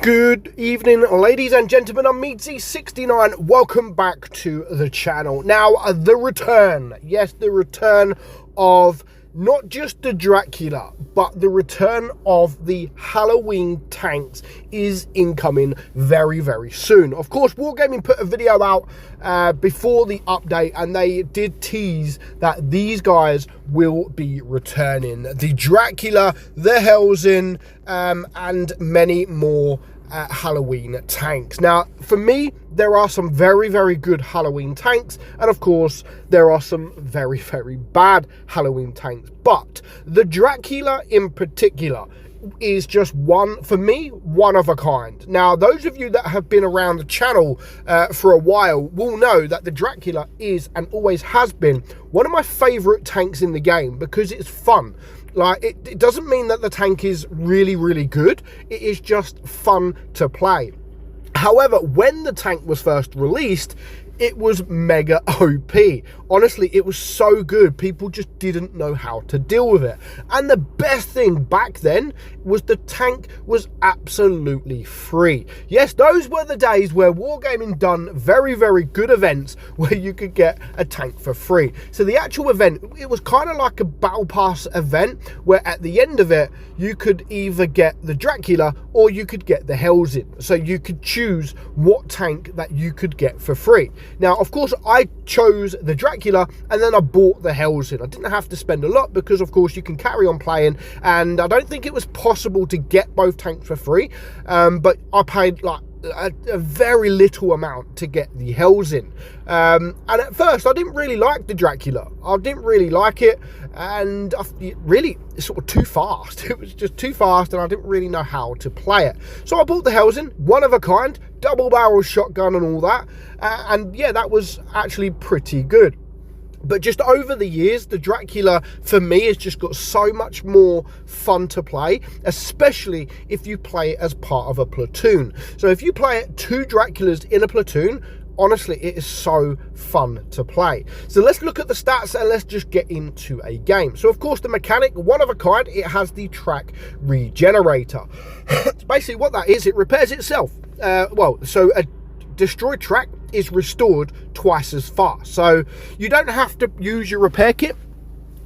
Good evening, ladies and gentlemen. I'm meadsyreplays. Welcome back to the channel. Now, the return. Yes, the return of not just the Dracula, but the return of the Halloween tanks is incoming very, very soon. Of course, Wargaming put a video out before the update, and they did tease that these guys will be returning. The Dracula, the hallowed, and many more Halloween tanks. Now, for me, there are some very, very good Halloween tanks, and of course, there are some very, very bad Halloween tanks. But the Dracula in particular is just one, for me, one of a kind. Now, those of you that have been around the channel for a while will know that the Dracula is and always has been one of my favorite tanks in the game because it's fun. Like, it doesn't mean that the tank is really, really good. It is just fun to play. However, when the tank was first released, it was mega OP. Honestly, it was so good. People just didn't know how to deal with it. And the best thing back then was the tank was absolutely free. Yes, those were the days where Wargaming done very, very good events where you could get a tank for free. So the actual event, it was kind of like a battle pass event where at the end of it, you could either get the Dracula or you could get the hallowed. So you could choose what tank that you could get for free. Now, of course, I chose the Dracula and then I bought the hallowed. I didn't have to spend a lot because, of course, you can carry on playing, and I don't think it was possible to get both tanks for free, but I paid like a very little amount to get the hallowed. And at first I didn't really like the Dracula. I didn't really like it, and really sort of too fast. It was just too fast and I didn't really know how to play it. So I bought the hallowed, one of a kind, double barrel shotgun and all that, and yeah, that was actually pretty good. But just over the years, the Dracula, for me, has just got so much more fun to play, especially if you play it as part of a platoon. So if you play it 2 Draculas in a platoon, honestly, it is so fun to play. So let's look at the stats and let's just get into a game. So, of course, the mechanic, one of a kind, it has the track regenerator. Basically, what that is, it repairs itself. So a destroyed track is restored twice as fast, so you don't have to use your repair kit.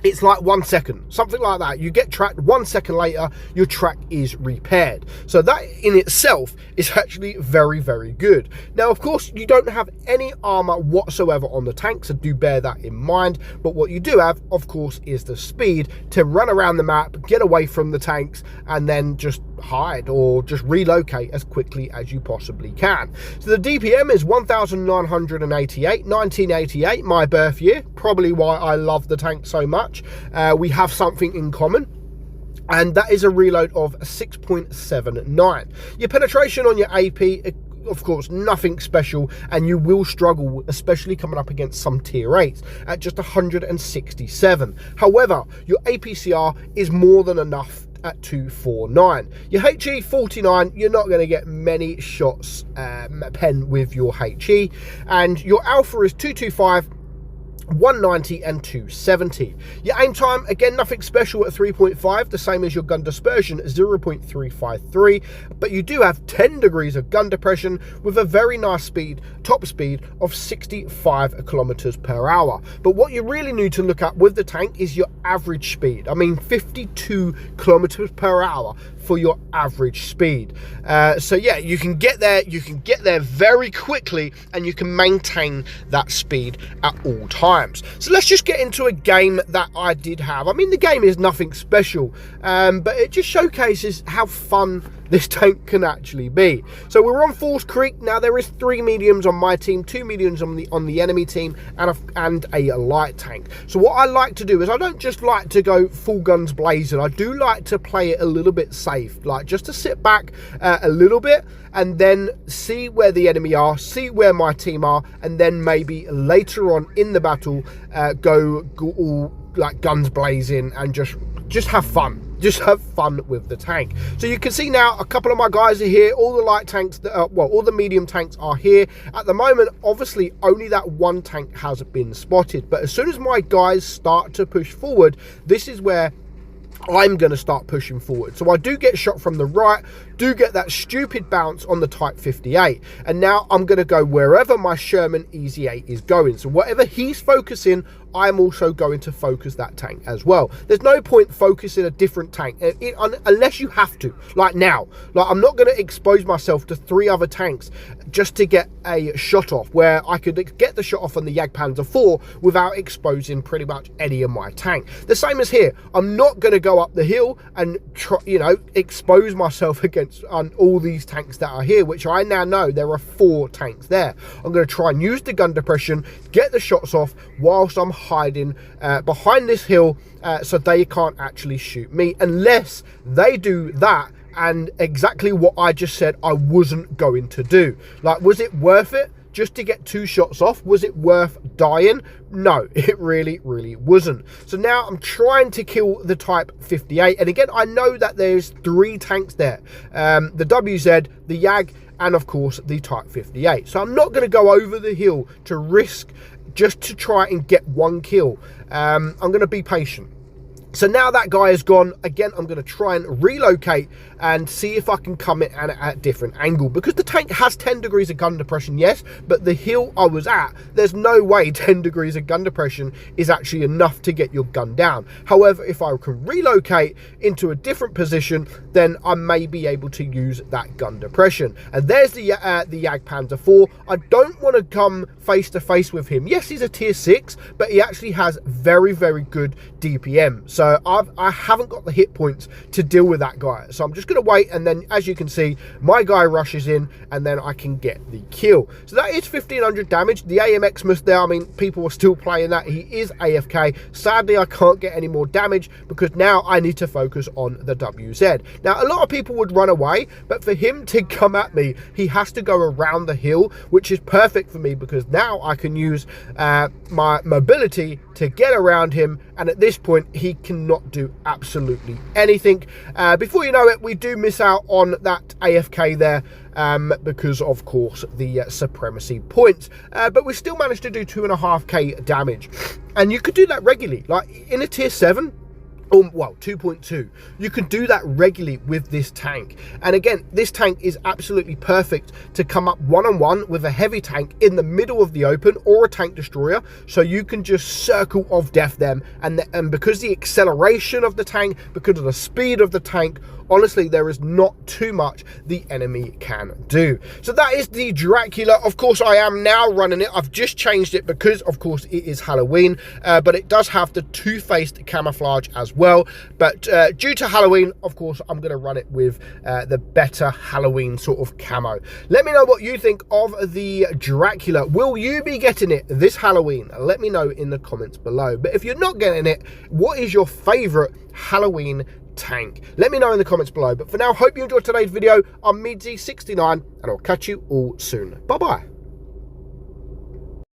It's like 1 second, something like that. You get tracked, 1 second later, your track is repaired. So that in itself is actually very, very good. Now, of course, you don't have any armor whatsoever on the tank, so do bear that in mind. But what you do have, of course, is the speed to run around the map, get away from the tanks, and then just hide or just relocate as quickly as you possibly can. So the DPM is 1988, 1988, my birth year, probably why I love the tank so much. We have something in common, and that is a reload of 6.79. Your penetration on your AP, of course, nothing special, and you will struggle, especially coming up against some tier 8s at just 167. However, your APCR is more than enough at 249. Your HE 49, you're not going to get many shots pen with your HE, and your alpha is 225, 190 and 270. Your aim time, again, nothing special at 3.5, the same as your gun dispersion, 0.353, but you do have 10 degrees of gun depression with a very nice speed, top speed of 65 kilometers per hour. But what you really need to look at with the tank is your average speed. I mean, 52 kilometers per hour for your average speed. So yeah, you can get there very quickly, and you can maintain that speed at all times. So let's just get into a game that I did have. I mean, the game is nothing special, but it just showcases how fun this tank can actually be. So we're on Falls Creek. Now, there is 3 mediums on my team, 2 mediums on the enemy team, and a light tank. So what I like to do is I don't just like to go full guns blazing. I do like to play it a little bit safe, like just to sit back a little bit and then see where the enemy are, see where my team are, and then maybe later on in the battle go all like guns blazing and just have fun. Just have fun with the tank. So you can see now a couple of my guys are here. All the light tanks, all the medium tanks are here. At the moment, obviously, only that one tank has been spotted. But as soon as my guys start to push forward, this is where I'm going to start pushing forward. So I do get shot from the right, do get that stupid bounce on the Type 58. And now I'm going to go wherever my Sherman Easy 8 is going. So whatever he's focusing, I'm also going to focus that tank as well. There's no point focusing a different tank unless you have to, like now. Like, I'm not going to expose myself to 3 other tanks just to get a shot off, where I could get the shot off on the Jagdpanzer 4 without exposing pretty much any of my tank. The same as here. I'm not going to go up the hill and try, you know, expose myself against all these tanks that are here, which I now know there are 4 tanks there. I'm going to try and use the gun depression, get the shots off whilst I'm hiding behind this hill, so they can't actually shoot me, unless they do that and exactly what I just said I wasn't going to do. Like, was it worth it just to get 2 shots off? Was it worth dying? No, it really wasn't. So now I'm trying to kill the Type 58, and again, I know that there's 3 tanks there, the WZ, the Jag, and of course the Type 58. So I'm not going to go over the hill to risk just to try and get 1 kill. I'm going to be patient. So now that guy is gone, again, I'm going to try and relocate and see if I can come in at a different angle, because the tank has 10 degrees of gun depression, yes, but the hill I was at, there's no way 10 degrees of gun depression is actually enough to get your gun down. However, if I can relocate into a different position, then I may be able to use that gun depression. And there's the Jagdpanzer 4. I don't want to come face to face with him. Yes, he's a tier 6, but he actually has very good DPM. So I haven't got the hit points to deal with that guy. So I'm just going to wait, and then as you can see, my guy rushes in, and then I can get the kill. So that is 1500 damage. The AMX there, I mean, people are still playing that. He is AFK. Sadly, I can't get any more damage because now I need to focus on the WZ. Now, a lot of people would run away, but for him to come at me, he has to go around the hill, which is perfect for me because now I can use my mobility to get around him, and at this point, he cannot do absolutely anything. Before you know it, we do miss out on that AFK there because of course the supremacy points, but we still managed to do 2.5k damage, and you could do that regularly, like in a tier 7. Well, 2.2. You can do that regularly with this tank. And again, this tank is absolutely perfect to come up one-on-one with a heavy tank in the middle of the open, or a tank destroyer, so you can just circle of death them. And because the acceleration of the tank, because of the speed of the tank, honestly, there is not too much the enemy can do. So that is the Dracula. Of course, I am now running it. I've just changed it because, of course, it is Halloween, but it does have the 2-faced camouflage as well. But due to Halloween, of course, I'm going to run it with the better Halloween sort of camo. Let me know what you think of the Dracula. Will you be getting it this Halloween? Let me know in the comments below. But if you're not getting it, what is your favorite Halloween tank? Let me know in the comments below. But for now, hope you enjoyed today's video. I'm meadsy69, and I'll catch you all soon. Bye bye.